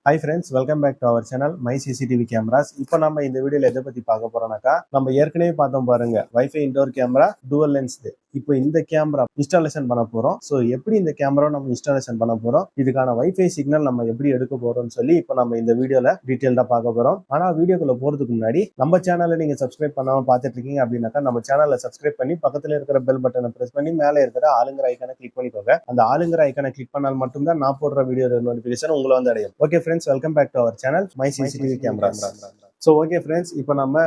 Hi friends, welcome back to our channel My CCTV Cameras. இப்போ நம்ம இந்த வீடியோல எதை பத்தி பார்க்க போறோம்னாக்கா, நம்ம ஏற்கனவே பார்த்தோம் பாருங்க wifi indoor camera dual lens. இப்போ இந்த கேமரா இன்ஸ்டாலேஷன் பண்ண போறோம். ஸோ எப்படி இந்த கேமரா நம்ம இன்ஸ்டாலேஷன் பண்ண போறோம், இதுக்கான வைஃபை சிக்னல் நம்ம எப்படி எடுக்க போறோம்னு சொல்லி இப்போ நம்ம இந்த வீடியோல டீட்டெயில்டா பார்க்க போறோம். ஆனா வீடியோக்குள்ள போறதுக்கு முன்னாடி நம்ம சேனலை நீங்க சப்ஸ்கிரைப் பண்ணாம பார்த்துட்டு இருக்கீங்க அப்படின்னாக்கா நம்ம சேனலை சப்ஸ்கிரைப் பண்ணி பக்கத்துல இருக்கிற பெல் பட்டனை பிரஸ் பண்ணி மேலே இருக்கிற ஆளுங்கிற ஐக்கானை கிளிக் பண்ணிக்கோங்க. அந்த ஆளுங்கிற ஐக்கானை கிளிக் பண்ணால் மட்டும்தான் நான் போடுற வீடியோ நோட்டிபிகேஷன் உங்களை வந்து அடையும். Okay friends, welcome back to our channel My CCTV Cameras. So okay friends, இப்போ நம்ம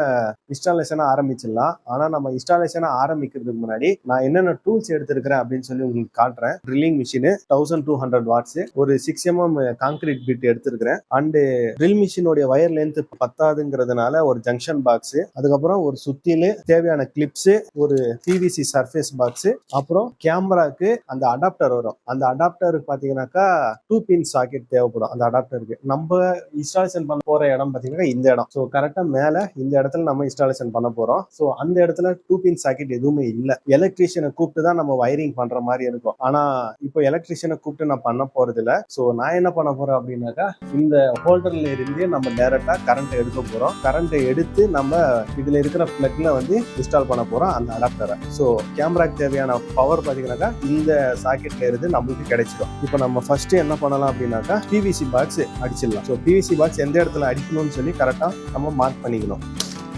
இன்ஸ்டாலேஷனை ஆரம்பிச்சிடலாம். ஆனால் நம்ம இன்ஸ்டாலேஷனை ஆரம்பிக்கிறதுக்கு முன்னாடி நான் என்னென்ன டூல்ஸ் எடுத்திருக்கிறேன் அப்படின்னு சொல்லி உங்களுக்கு காட்டுறேன். ட்ரில்லிங் மிஷின் 1200 வாட்ஸ், ஒரு 6mm கான்கிரீட் பிட் எடுத்திருக்கிறேன். அண்டு ட்ரில் மிஷினோடைய வயர் லென்த் பத்தாதுங்கிறதுனால ஒரு ஜங்ஷன் பாக்ஸ், அதுக்கப்புறம் ஒரு சுத்தில தேவையான கிளிப்ஸ், ஒரு PVC சர்ஃபேஸ் பாக்ஸ், அப்புறம் கேமராக்கு அந்த அடாப்டர் வரும். அந்த அடாப்டருக்கு பார்த்தீங்கன்னாக்கா 2 பின் சாக்கெட் தேவைப்படும். அந்த அடாப்டருக்கு நம்ம இன்ஸ்டாலேஷன் பண்ண போற இடம் பார்த்தீங்கன்னா இந்த இடம். ஸோ கரெக்டா மேல இந்த இடத்துல நம்ம இன்ஸ்டாலேஷன் பண்ண போறோம். ஸோ அந்த இடத்துல 2 பின் சாக்கெட் எதுவுமே இல்லை. எலக்ட்ரீஷியனை கூப்பிட்டு தான் நம்ம வயரிங் பண்ற மாதிரி இருக்கும். ஆனா இப்போ எலக்ட்ரீஷியனை கூப்பிட்டு நான் பண்ண போறது இல்லை. ஸோ நான் என்ன பண்ண போறேன் அப்படின்னாக்கா, இந்த ஹோல்டர்ல இருந்தே நம்ம டைரக்டா கரண்ட் எடுக்க போறோம். கரண்ட்டை எடுத்து நம்ம இதுல இருக்கிற பிளக்ல வந்து இன்ஸ்டால் பண்ண போறோம் அந்த அடாப்டரை. ஸோ கேமராக்கு தேவையான பவர் பார்த்தீங்கன்னாக்கா இந்த சாக்கெட்ல இருந்து நம்மளுக்கு கிடைச்சிடும். இப்போ நம்ம ஃபர்ஸ்ட் என்ன பண்ணலாம் அப்படின்னாக்கா, PVC பாக்ஸ் அடிச்சிடலாம். ஸோ PVC பாக்ஸ் எந்த இடத்துல அடிக்கணும்னு சொல்லி கரெக்டா நம்ம மார்க் பண்ணிக்கணும்.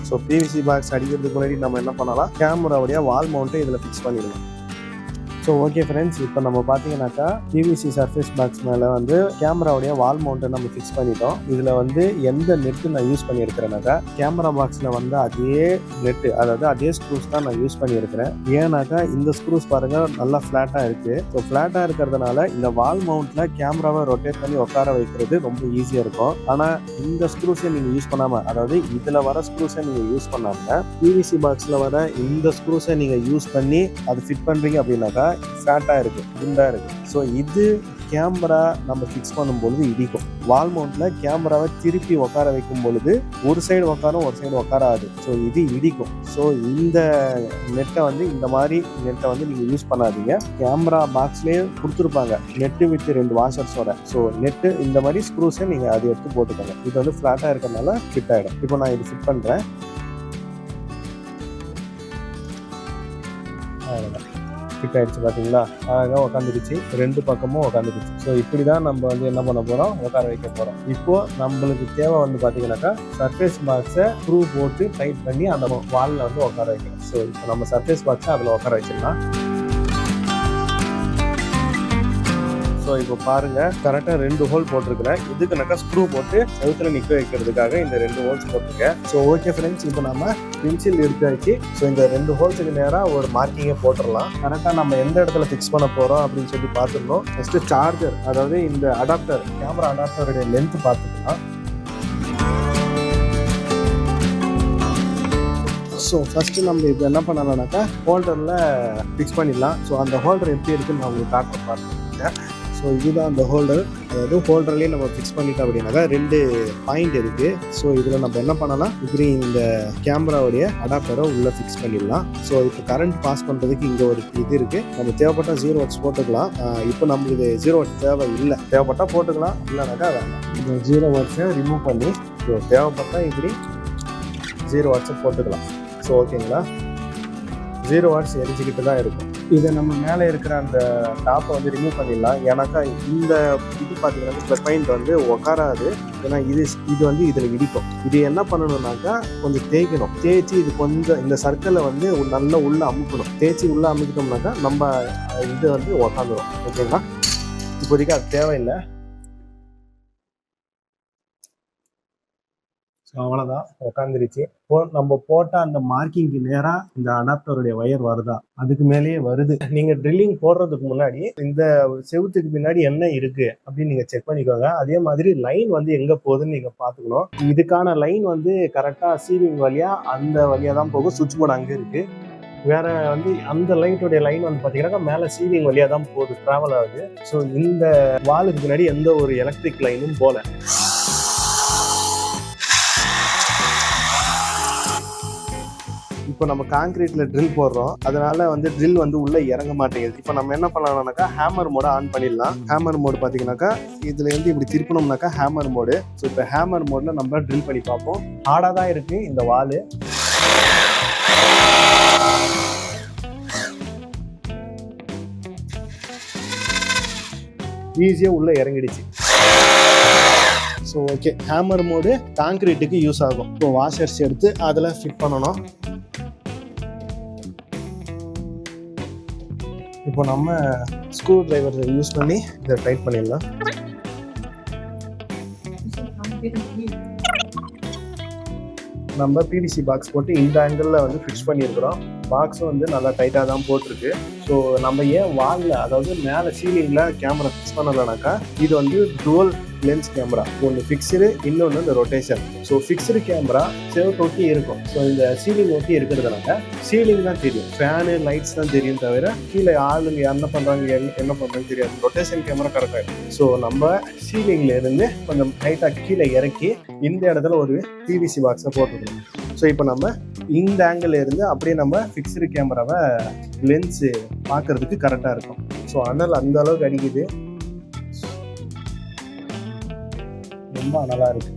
ஸோ PVC பாக்ஸ் அடிக்கிறதுக்கு முன்னாடி நம்ம என்ன பண்ணலாம், கேமராவுடைய வால் மவுண்ட்டை இதில் ஃபிக்ஸ் பண்ணிடலாம். ஸோ ஓகே ஃப்ரெண்ட்ஸ், இப்போ நம்ம பார்த்தீங்கன்னாக்கா PVC சர்ஃபேஸ் பாக்ஸ் மேலே வந்து கேமராவுடைய வால் மவுண்ட்டை நம்ம ஃபிக்ஸ் பண்ணிட்டோம். இதில் வந்து எந்த நெட்டு நான் யூஸ் பண்ணியிருக்கிறேனாக்கா, கேமரா பாக்ஸில் வந்து அதே நெட்டு, அதாவது அதே ஸ்க்ரூஸ் தான் நான் யூஸ் பண்ணியிருக்கிறேன். ஏன்னாக்கா இந்த ஸ்க்ரூஸ் பாருங்கள் நல்லா ஃப்ளாட்டாக இருக்குது. ஸோ ஃப்ளாட்டாக இருக்கிறதுனால இந்த வால் மவுண்ட்டில் கேமராவை ரொட்டேட் பண்ணி உட்கார வைக்கிறது ரொம்ப ஈஸியாக இருக்கும். ஆனால் இந்த ஸ்க்ரூஸை நீங்கள் யூஸ் பண்ணாமல், அதாவது இதில் வர ஸ்க்ரூஸை நீங்கள் யூஸ் பண்ணாமல் PVC பாக்ஸில் வர இந்த ஸ்க்ரூஸை நீங்கள் யூஸ் பண்ணி அதை ஃபிட் பண்ணுறீங்க அப்படின்னாக்கா ஃபேட்டாக இருக்குது, குண்டா இருக்குது. ஸோ இது கேமரா நம்ம ஃபிக்ஸ் பண்ணும்பொழுது இடிக்கும். வால் மவுண்ட்ல கேமராவை திருப்பி உட்கார வைக்கும் பொழுது ஒரு சைடு உட்காரும், ஒரு சைடு உட்காராது. ஸோ இது இடிக்கும். ஸோ இந்த நெட்டை வந்து, இந்த மாதிரி நெட்டை வந்து நீங்கள் யூஸ் பண்ணாதீங்க. கேமரா பாக்ஸ்லேயே கொடுத்துருப்பாங்க நெட்டு வித் 2 வாஷர்ஸோட. ஸோ நெட்டு இந்த மாதிரி ஸ்க்ரூஸை நீங்கள் அதை எடுத்து போட்டுக்கோங்க. இது வந்து ஃப்ளாட்டாக இருக்கிறதுனால ஃபிட் ஆகிடும். இப்போ நான் இது ஃபிட் பண்ணுறேன். ஃபிட் ஆகிடுச்சு பார்த்தீங்களா, அழகாக உட்காந்துருச்சு, 2 பக்கமும் உட்காந்துருச்சு. ஸோ இப்படி தான் நம்ம வந்து என்ன பண்ண போகிறோம், உட்கார வைக்க போகிறோம். இப்போது நம்மளுக்கு தேவை வந்து பார்த்தீங்கன்னாக்கா, சர்ஃபேஸ் பாக்ஸை ஸ்க்ரூ போட்டு டைட் பண்ணி அந்த வாலில் வந்து உட்கார வைக்கணும். ஸோ இப்போ நம்ம சர்ஃபேஸ் பாக்ஸை அதில் உட்கார வச்சிடலாம். ஸோ இப்போ பாருங்க, கரெக்டாக 2 ஹோல் போட்டிருக்கிறேன். இதுக்குனாக்கா ஸ்க்ரூ போட்டு செவுத்துல நிற்க வைக்கிறதுக்காக இந்த 2 ஹோல்ஸ் போட்டிருக்கேன். ஸோ ஓகே ஃப்ரெண்ட்ஸ், இப்போ நம்ம பென்சில் எடுத்தாச்சு. ஸோ இந்த 2 ஹோல்ஸுக்கு நேராக ஒரு மார்க்கிங்கை போட்டுடலாம். கரெக்டாக நம்ம எந்த இடத்துல ஃபிக்ஸ் பண்ண போகிறோம் அப்படின்னு சொல்லி பார்த்துருந்தோம். ஃபஸ்ட்டு சார்ஜர், அதாவது இந்த அடாப்டர், கேமரா அடாப்டருடைய லென்த் பார்த்துக்கலாம். ஸோ ஃபஸ்ட்டு நம்ம இப்போ என்ன பண்ணலாம்னாக்கா, ஹோல்டரில் ஃபிக்ஸ் பண்ணிடலாம். ஸோ அந்த ஹோல்டர் எப்படி இருக்குன்னு நான் உங்களுக்கு காட்ட பார்த்துருக்கேன். ஸோ இதுதான் அந்த ஹோல்டர். அதாவது ஹோல்டர்லேயே நம்ம ஃபிக்ஸ் பண்ணிட்டோம் அப்படின்னாக்கா 2 பாயிண்ட் இருக்குது. ஸோ இதில் நம்ம என்ன பண்ணலாம், இப்படி இந்த கேமராவுடைய அடாப்டரை உள்ளே ஃபிக்ஸ் பண்ணிடலாம். ஸோ இப்போ கரண்ட் பாஸ் பண்ணுறதுக்கு இங்கே ஒரு இது இருக்குது. நம்ம தேவைப்பட்டால் 0 வாட்ஸ் போட்டுக்கலாம். இப்போ நம்மளுக்கு 0 வாட்ஸ் தேவை இல்லை, தேவைப்பட்டால் போட்டுக்கலாம், இல்லைனாக்கா வேண்டாம். இந்த 0 வாட்ஸை ரிமூவ் பண்ணி ஸோ தேவைப்பட்டால் இப்படி 0 வாட்ஸை போட்டுக்கலாம். ஸோ ஓகேங்களா, 0 வாட்ஸ் எரிஞ்சிக்கிட்டு தான் இருக்கும். இதை நம்ம மேலே இருக்கிற அந்த டாப்பை வந்து ரிமூவ் பண்ணிடலாம். ஏன்னாக்கா இந்த இது பார்த்தீங்கன்னா இந்த பாயிண்ட் வந்து உட்காராது. ஏன்னா இது வந்து இதில் இடிக்கும். இது என்ன பண்ணணும்னாக்கா, கொஞ்சம் தேய்க்கணும். தேய்ச்சி இது கொஞ்சம் இந்த சர்க்கிளை வந்து நல்லா உள்ளே அமுக்கணும். தேய்ச்சி உள்ளே அமுக்கிட்டோம்னாக்கா நம்ம இது வந்து உக்காந்துடும். ஓகேங்களா, இப்போதைக்கு அது தேவையில்லை. ஸோ அவ்வளோதான், உட்காந்துருச்சு. நம்ம போட்ட அந்த மார்க்கிங்க்கு நேராக இந்த அடாப்டருடைய வயர் வருதா, அதுக்கு மேலேயே வருது. நீங்கள் ட்ரில்லிங் போடுறதுக்கு முன்னாடி இந்த செவுத்துக்கு பின்னாடி என்ன இருக்கு அப்படின்னு நீங்கள் செக் பண்ணிக்கோங்க. அதே மாதிரி லைன் வந்து எங்கே போகுதுன்னு நீங்கள் பார்த்துக்கணும். இதுக்கான லைன் வந்து கரெக்டாக சீலிங் வழியாக அந்த வழியாக தான் போகும். சுவிட்ச் போர்டு அங்கே இருக்குது. வேற வந்து அந்த லைட்டுடைய லைன் வந்து பார்த்தீங்கன்னா மேலே சீலிங் வழியாக தான் போகுது, ட்ராவல் ஆகுது. ஸோ இந்த வாலுக்கு பின்னாடி எந்த ஒரு எலக்ட்ரிக் லைனும் போல. இப்போ நம்ம கான்கிரீட்ல ட்ரில் போடுறோம், அதனால வந்து ட்ரில் வந்து உள்ள இறங்க மாட்டேங்குது. இப்போ நம்ம என்ன பண்ணலாம்னாக்கா ஹேமர் மோட ஆன் பண்ணிடலாம். ஹேமர் மோடு பார்த்தீங்கன்னாக்கா இதுல இருந்து இப்படி திருப்பணும்னாக்கா ஹேமர் மோடு. ஸோ இப்போ ஹேமர் மோட்ல நம்ம ட்ரில் பண்ணி பார்ப்போம். ஹார்டாக தான் இருக்கு இந்த வாலு. ஈஸியாக உள்ள இறங்கிடுச்சு. ஸோ ஓகே, ஹேமர் மோடு கான்கிரீட்டுக்கு யூஸ் ஆகும். இப்போ வாஷர்ஸ் எடுத்து அதில் ஃபிட் பண்ணணும். இப்போ நம்ம ஸ்க்ரூ டிரைவர் யூஸ் பண்ணி இதை டைட் பண்ணிடலாம். நம்ம பிவிசி பாக்ஸ் போட்டு இந்த ஆங்கிளில் வந்து ஃபிக்ஸ் பண்ணியிருக்கிறோம். பாக்ஸும் வந்து நல்லா டைட்டாக தான் போட்டிருக்கு. ஸோ நம்ம ஏன் வாலில், அதாவது மேலே சீலிங்கில் கேமரா ஃபிக்ஸ் பண்ணலைனாக்கா இது வந்து டுவல் லென்ஸ் கேமரா. ஒன்று ஃபிக்ஸ்டு, இன்னொன்று இந்த ரொட்டேஷன். ஸோ ஃபிக்ஸ்டு கேமரா செவத்தை ஒட்டி இருக்கும். ஸோ இந்த சீலிங் ஒட்டி இருக்கிறதுனால சீலிங் தான் தெரியும், ஃபேனு லைட்ஸ் தான் தெரியும், தவிர கீழே ஆளுங்க என்ன பண்ணுறாங்க என்ன பண்ணுறாங்க தெரியாது. ரொட்டேஷன் கேமரா கரெக்டாக இருக்கும். ஸோ நம்ம சீலிங்கில் இருந்து கொஞ்சம் லைட்டாக கீழே இறக்கி இந்த இடத்துல ஒரு பிவிசி பாக்ஸை போட்டுக்கணும். ஸோ இப்போ நம்ம இந்த ஆங்கிள் இருந்து அப்படியே நம்ம ஃபிக்ஸ்டு கேமராவை லென்ஸு பார்க்கறதுக்கு கரெக்டாக இருக்கும். ஸோ அனல் அந்த அளவுக்கு அடிக்குது, ரொம்ப அனலாக இருக்கு.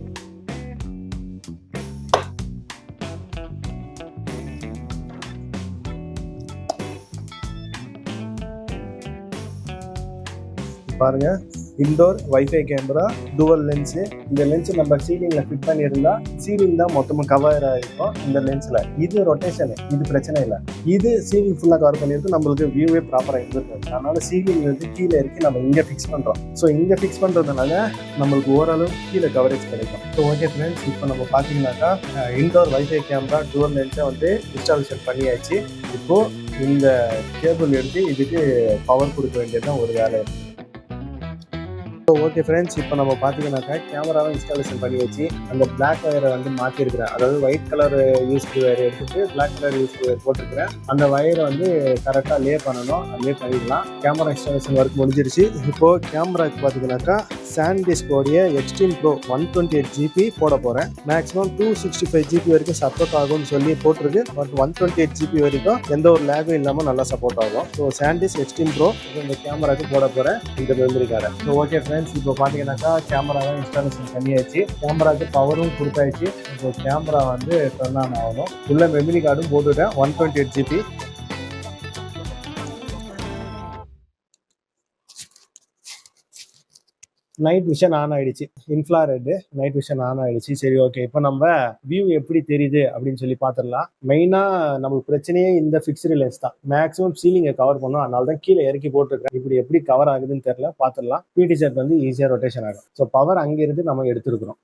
பாருங்க, indoor wifi camera, dual lens. இந்த லென்ஸ் நம்ம சீலிங்கில் ஃபிட் பண்ணியிருந்தா சீலிங் தான் மொத்தமாக கவர் ஆகிருக்கும் இந்த லென்ஸில். இது ரொட்டேஷனு, இது பிரச்சனை இல்லை. இது சீலிங் ஃபுல்லாக கவர் பண்ணியிருக்கு, நம்மளுக்கு வியூவே ப்ராப்பராக இருந்திருக்கு. அதனால சீலிங் வந்து கீழே இருக்கு, நம்ம இங்கே ஃபிக்ஸ் பண்ணுறோம். ஸோ இங்கே ஃபிக்ஸ் பண்ணுறதுனால நம்மளுக்கு ஓரளவு கீழே கவரேஜ் கிடைக்கும். ஸோ ஓகே ஃப்ரெண்ட்ஸ், இப்போ நம்ம பார்த்தீங்கன்னாக்கா இன்டோர் வைஃபை கேமரா டுவல் லென்ஸை வந்து இன்ஸ்டாலேஷன் பண்ணியாச்சு. இப்போது இந்த கேபிள் எடுத்து இதுக்கு பவர் கொடுக்க வேண்டியது தான் ஒரு வேலை இருக்குது. ஸோ ஓகே ஃப்ரெண்ட்ஸ், இப்போ நம்ம பார்த்தீங்கன்னாக்கா கேமராவை இன்ஸ்டாலேஷன் பண்ணி வச்சு அந்த பிளாக் வயரை வந்து மாற்றிருக்கிறேன். அதாவது ஒயிட் கலர் யூஸ்டு வயர் எடுத்துட்டு பிளாக் கலர் யூஸ்டு வயர் போட்டிருக்கிறேன். அந்த வயரை வந்து கரெக்டாக லே பண்ணணும், லே பண்ணிடலாம். கேமரா இன்ஸ்டாலேஷன் ஒர்க் முடிஞ்சிருச்சு. இப்போது கேமராக்கு பார்த்தீங்கன்னாக்கா சாண்டிஸ்கோடைய எக்ஸ்ட்ரீம் ப்ரோ 128 GB போட போகிறேன். மேக்ஸிமம் 265 GB வரைக்கும் சப்போர்ட் ஆகும்னு சொல்லி போட்டிருக்கு. பட் 128 GB வரைக்கும் எந்த ஒரு லேகும் இல்லாமல் நல்லா சப்போர்ட் ஆகும். ஸோ சாண்டிஸ் எக்ஸ்ட்ரீம் ப்ரோ இந்த கேமராக்கு போட போகிறேன், இந்த மெமரி கார்டை. ஸோ ஓகே ஃப்ரெண்ட்ஸ், இப்போ பார்த்தீங்கன்னாக்கா கேமராவை இன்ஸ்டாலேஷன் பண்ணியாச்சு. கேமராவுக்கு பவரும் கொடுத்தாச்சு. இப்போ கேமரா வந்து டர்ன் ஆன் ஆகணும். உள்ள மெமரி கார்டும் போட்டுவிட்டேன், 128 GB. நைட் விஷன் ஆன் ஆயிடுச்சு, இன்ஃப்ராரெட் நைட் விஷன் ஆன் ஆயிடுச்சு. சரி ஓகே, இப்போ நம்ம வியூ எப்படி தெரியுது அப்படின்னு சொல்லி பார்த்துடலாம். மெயினாக நமக்கு பிரச்சனையே இந்த ஃபிக்ஸ்டு லென்ஸ் தான். மேக்ஸிமம் சீலிங்கை கவர் பண்ணும், அதனால தான் கீழே இறக்கி போட்டிருக்கேன். இப்படி எப்படி கவர் ஆகுதுன்னு தெரியல, பார்த்துடலாம். பிடி ஷர்ட் வந்து ஈஸியாக ரொட்டேஷன் ஆகும். ஸோ பவர் அங்கிருந்து நம்ம எடுத்துருக்கிறோம்.